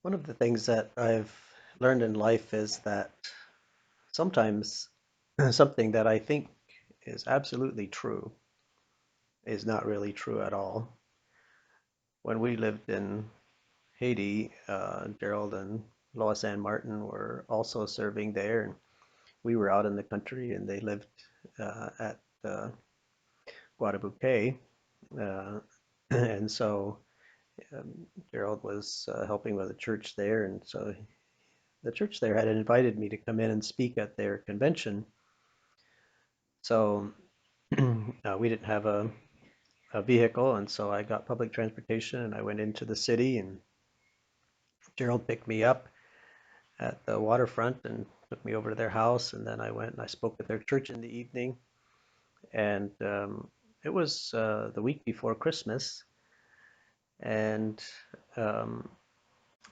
One of the things that I've learned in life is that sometimes something that I think is absolutely true is not really true at all. When we lived in Haiti, Gerald and Lois Ann Martin were also serving there, and we were out in the country, and they lived at Guadalupe. Uh, and so Gerald was helping with a church there, and so the church there had invited me to come in and speak at their convention. So we didn't have a vehicle, and so I got public transportation and I went into the city. And Gerald picked me up at the waterfront and took me over to their house. And then I went and I spoke at their church in the evening. And it was the week before Christmas, and um,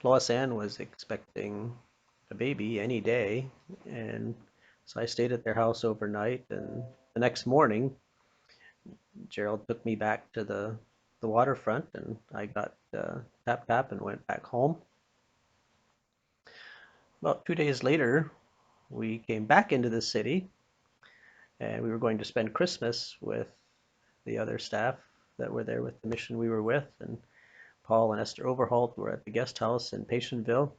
Lois Ann was expecting a baby any day. And so I stayed at their house overnight. And the next morning, Gerald took me back to the waterfront, and I got tap tap and went back home. About 2 days later, we came back into the city, and we were going to spend Christmas with the other staff that were there with the mission we were with. And Paul and Esther Overholt were at the guest house in Patientville,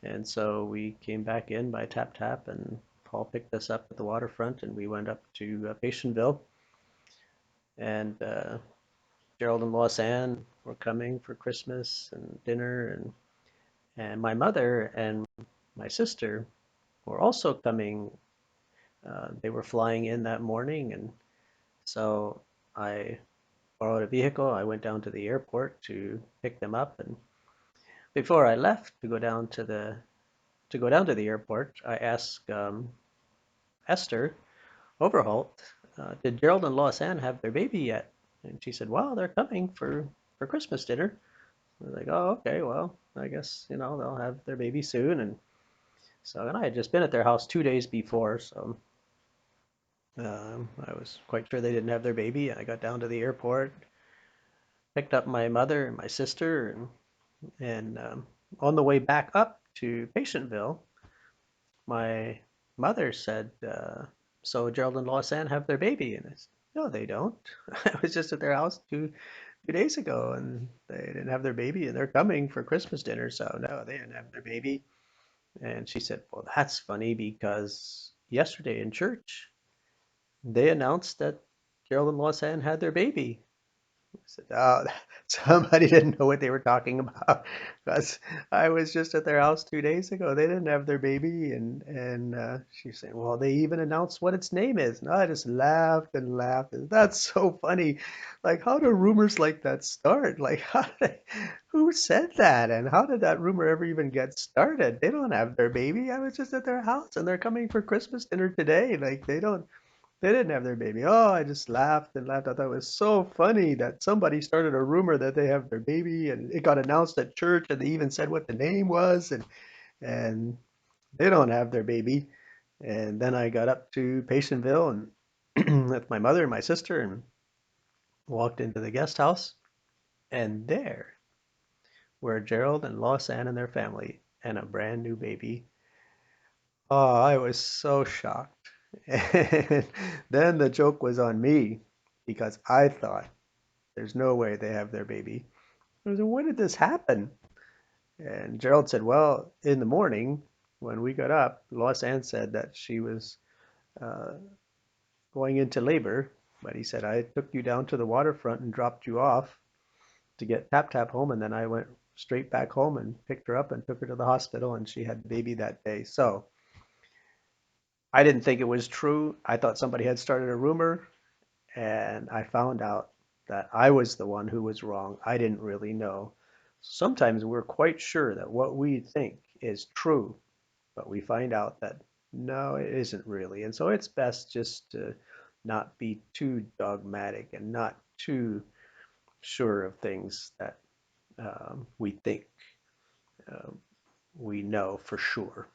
and so we came back in by tap tap, and Paul picked us up at the waterfront, and we went up to Patientville, and Gerald and Lois Ann were coming for Christmas and dinner, and my mother and my sister were also coming. They were flying in that morning, and so I borrowed a vehicle. I went down to the airport to pick them up, and before I left to go down to the airport, I asked Esther Overholt, "Did Gerald and Lois Ann have their baby yet?" And she said, "Well, they're coming for Christmas dinner." I was like, "Oh, okay. Well, I guess they'll have their baby soon." And I had just been at their house 2 days before, so I was quite sure they didn't have their baby. I got down to the airport, picked up my mother and my sister, and on the way back up to Patientville, my mother said, "So Gerald and Lois Ann have their baby?" And I said, "No, they don't. I was just at their house 2 days ago, and they didn't have their baby, and they're coming for Christmas dinner, so no, they didn't have their baby." And she said, "Well, that's funny because yesterday in church, they announced that Gerald and Lois Ann had their baby." I said, "Oh, somebody didn't know what they were talking about because I was just at their house 2 days ago. They didn't have their baby." And she's saying, "Well, they even announced what its name is." And I just laughed and laughed. And that's so funny. Like, how do rumors like that start? Like, who said that? And how did that rumor ever even get started? They don't have their baby. I was just at their house, and they're coming for Christmas dinner today. Like, they didn't have their baby. Oh, I just laughed and laughed. I thought it was so funny that somebody started a rumor that they have their baby, and it got announced at church, and they even said what the name was, and they don't have their baby. And then I got up to Patientville and with my mother and my sister and walked into the guest house, and there were Gerald and Lois Ann and their family and a brand new baby. Oh, I was so shocked. And then the joke was on me because I thought there's no way they have their baby. I said, when did this happen? And Gerald said, well, in the morning when we got up, Lois Ann said that she was uh, going into labor, but he said, I took you down to the waterfront and dropped you off to get Tap Tap home, and then I went straight back home and picked her up and took her to the hospital, and she had the baby that day. So I didn't think it was true. I thought somebody had started a rumor, and I found out that I was the one who was wrong. I didn't really know. Sometimes we're quite sure that what we think is true, but we find out that no, it isn't really. And so it's best just to not be too dogmatic and not too sure of things that we think uh, we know for sure.